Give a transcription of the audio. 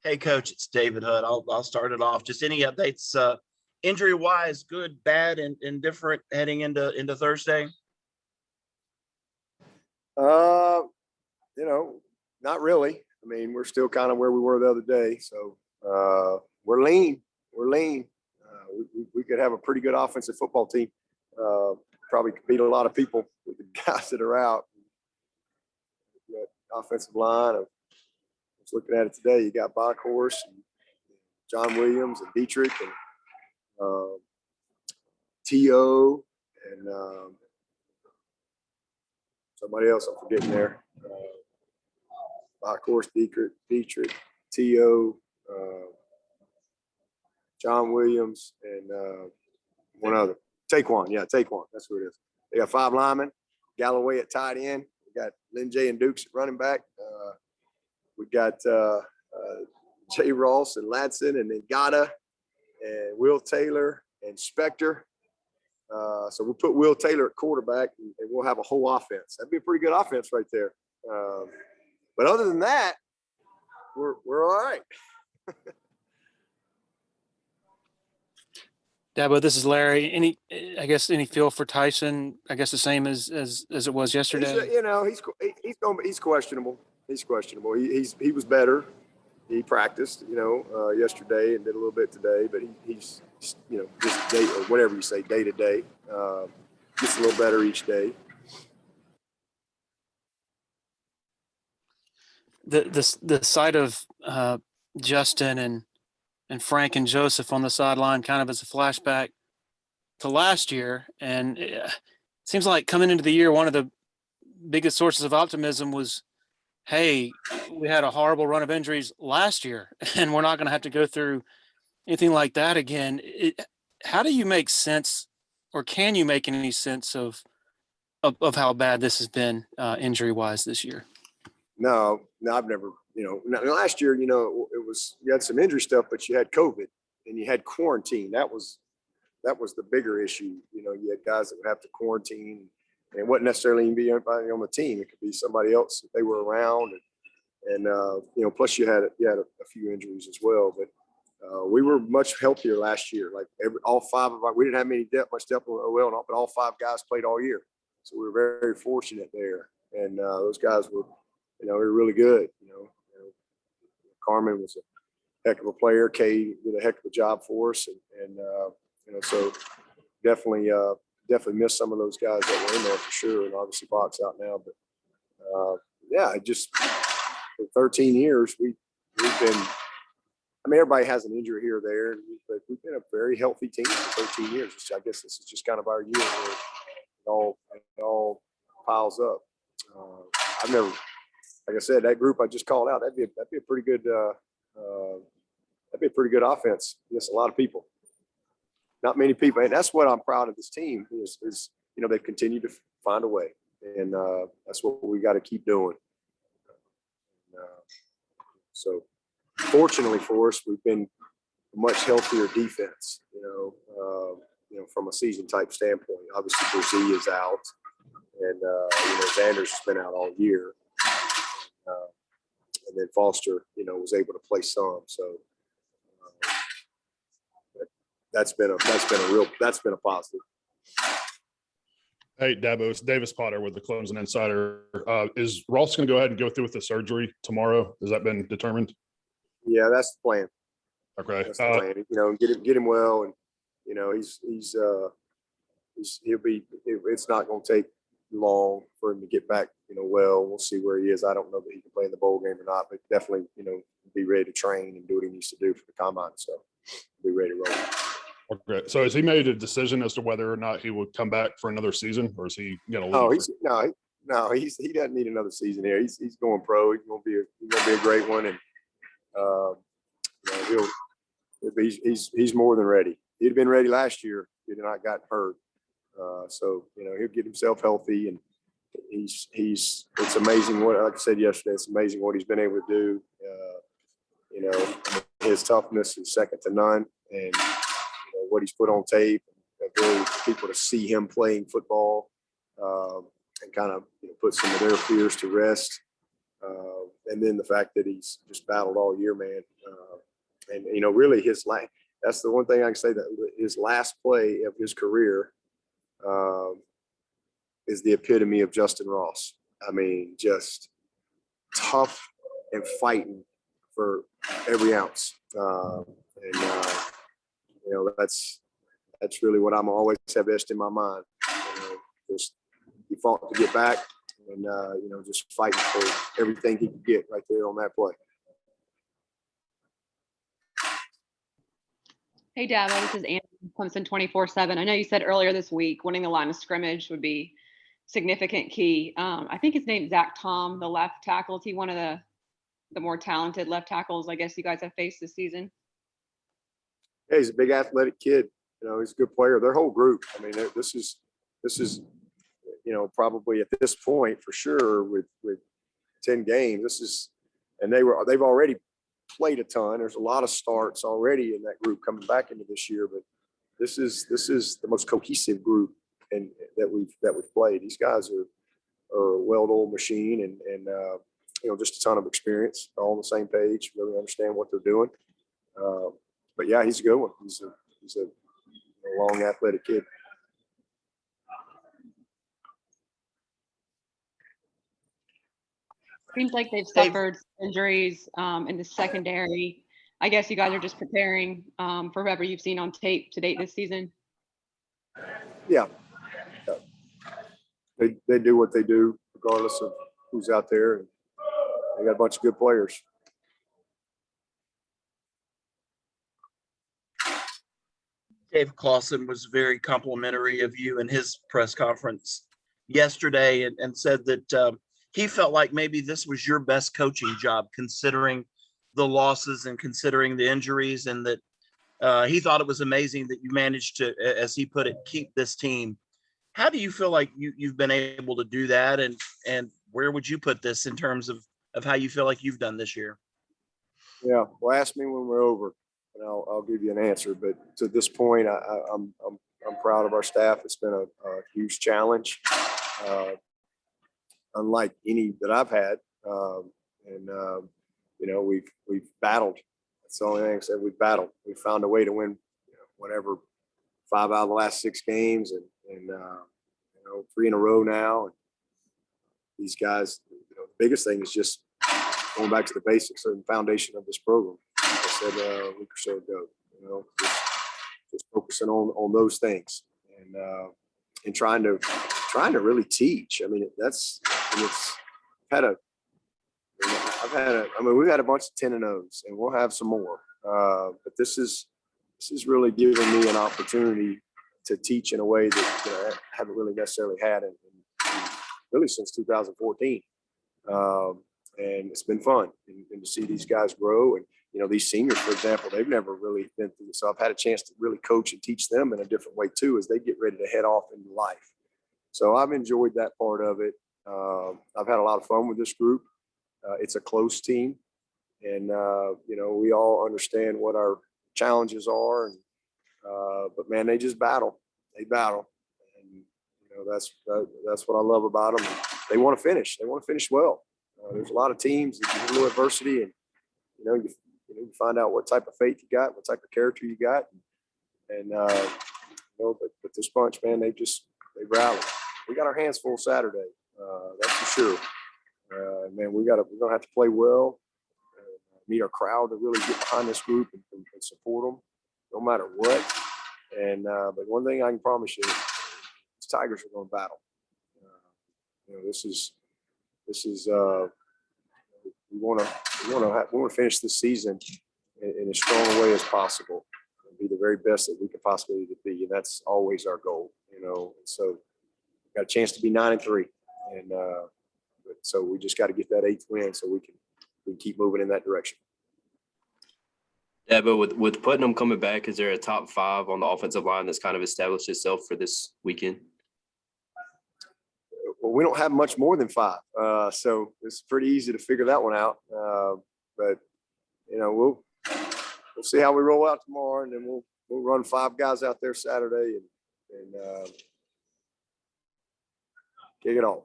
Hey, Coach, it's David Hudd. I'll start it off. Just any updates, injury-wise, good, bad, and different heading into Thursday? Not really. I mean, we're still kind of where we were the other day. So we're lean. We could have a pretty good offensive football team. Probably could beat a lot of people with the guys that are out. Got offensive line. I was looking at it today. You got Bockhorse and John Williams and Dietrich and T.O. and somebody else I'm forgetting there. Bockhorse, Dietrich, T.O., John Williams, and one other. Taquan. That's who it is. They got 5 linemen. Galloway at tight end. We got Lynn J. and Dukes at running back. We got J. Ross and Ladson and then Gata and Will Taylor and Spector. So we'll put Will Taylor at quarterback and we'll have a whole offense. That'd be a pretty good offense right there. But other than that, we're all right. Dabo, this is Larry. Any feel for Taisun? I guess the same as it was yesterday. He's questionable. He was better. He practiced, yesterday and did a little bit today. But he's just day or whatever you say, day to day, gets a little better each day. The sight of Justyn and Frank and Joseph on the sideline kind of as a flashback to last year. And it seems like coming into the year, one of the biggest sources of optimism was, hey, we had a horrible run of injuries last year and we're not going to have to go through anything like that again. How do you make sense, or can you make any sense of how bad this has been injury wise this year? No, I've never, last year, it was, you had some injury stuff, but you had COVID and you had quarantine. That was the bigger issue. You had guys that would have to quarantine, and it wasn't necessarily even be anybody on the team. It could be somebody else if they were around. And plus you had a few injuries as well, but we were much healthier last year. Like all 5 of we didn't have much depth on OL, but all 5 guys played all year. So we were very fortunate there. And those guys were, we were really good. Carmen was a heck of a player. Kay did a heck of a job for us, and so definitely missed some of those guys that were in there for sure. And obviously Bach's out now, but just for 13 years we've been. I mean, everybody has an injury here or there, but we've been a very healthy team for 13 years. I guess this is just kind of our year where it all piles up. I've never. Like I said, that group I just called out, that'd be a pretty good offense. Yes, a lot of people, not many people, and that's what I'm proud of this team is they've continued to find a way, and that's what we got to keep doing. So, fortunately for us, we've been a much healthier defense. From a season type standpoint. Obviously, Brzee is out, and Xander's has been out all year. And then Foster, was able to play some. So that's been a positive. Hey, Dabo, it's Davis Potter with the Clemson Insider. Is Ross going to go ahead and go through with the surgery tomorrow? Has that been determined? Yeah, that's the plan. Okay. That's the plan. Get him well, and it's not going to take long for him to get back, well. We'll see where he is. I don't know that he can play in the bowl game or not, but definitely, be ready to train and do what he needs to do for the combine. So be ready to roll. Okay. So has he made a decision as to whether or not he would come back for another season, or is he going to leave? He doesn't need another season here. He's going pro. He's going to be a great one, and he's more than ready. He'd been ready last year. He had not gotten hurt. So he'll get himself healthy, and it's amazing what, like I said yesterday, it's amazing what he's been able to do. His toughness is second to none, and what he's put on tape, and ability for people to see him playing football, and kind of put some of their fears to rest. And then the fact that he's just battled all year, man. And, you know, really that's the one thing I can say, that his last play of his career is the epitome of Justyn Ross. I mean, just tough and fighting for every ounce. You know, that's really what I'm always have etched in my mind. You know, just he fought to get back, and you know, just fighting for everything he could get right there on that play. Hey, Dabo, this is Anna from Clemson 24/7. I know you said earlier this week winning the line of scrimmage would be significant key. I think his name's Zach Tom, the left tackle. Is he one of the more talented left tackles I guess you guys have faced this season? Yeah, he's a big athletic kid. You know, he's a good player. Their whole group. I mean, this is, you know, probably at this point for sure with 10 games. And they've already played a ton. There's a lot of starts already in that group coming back into this year, but this is the most cohesive group and that we've played. These guys are a well-oiled machine and you know, just a ton of experience, all on the same page, really understand what they're doing. But yeah, he's a good one. He's a long athletic kid. Seems like they've suffered injuries in the secondary. I guess you guys are just preparing for whoever you've seen on tape to date this season. Yeah. They do what they do regardless of who's out there. And they got a bunch of good players. Dave Clawson was very complimentary of you in his press conference yesterday and said that he felt like maybe this was your best coaching job considering the losses and considering the injuries, and that he thought it was amazing that you managed to, as he put it, keep this team. How do you feel like you've been able to do that, and where would you put this in terms of how you feel like you've done this year? Yeah, well, ask me when we're over, and I'll give you an answer. But to this point, I'm proud of our staff. It's been a huge challenge, unlike any that I've had. You know, we've battled. That's the only thing I said. We've battled. We found a way to win, you know, whatever, 5 out of the last 6 games, and you know, 3 in a row now. And these guys, you know, the biggest thing is just going back to the basics and foundation of this program. Like I said a week or so ago, you know, just focusing on those things and trying to really teach. I mean, we've had a bunch of 10-0s, and we'll have some more. But this is really giving me an opportunity to teach in a way that, you know, I haven't really necessarily had in really since 2014. And it's been fun and to see these guys grow. And, you know, these seniors, for example, they've never really been through this. So I've had a chance to really coach and teach them in a different way too, as they get ready to head off into life. So I've enjoyed that part of it. I've had a lot of fun with this group. It's a close team, and you know, we all understand what our challenges are, and but man, they just battle. They battle, and you know, that's what I love about them. They want to finish. They want to finish well. There's a lot of teams that get a little adversity, and you find out what type of faith you got, what type of character you got, and you know, but this bunch, man, they rally. We got our hands full Saturday, that's for sure. Man, we're gonna have to play well, meet our crowd to really get behind this group and support them, no matter what. And but one thing I can promise you, these Tigers are going to battle. You know, this is we want to finish this season in as strong a way as possible and be the very best that we can possibly be, and that's always our goal. You know, and so we've got a chance to be 9-3, and so we just got to get that 8th win so we can keep moving in that direction. Yeah, but with Putnam coming back, is there a top 5 on the offensive line that's kind of established itself for this weekend? Well, we don't have much more than 5, so it's pretty easy to figure that one out. But you know, we'll see how we roll out tomorrow, and then we'll run 5 guys out there Saturday and kick it off.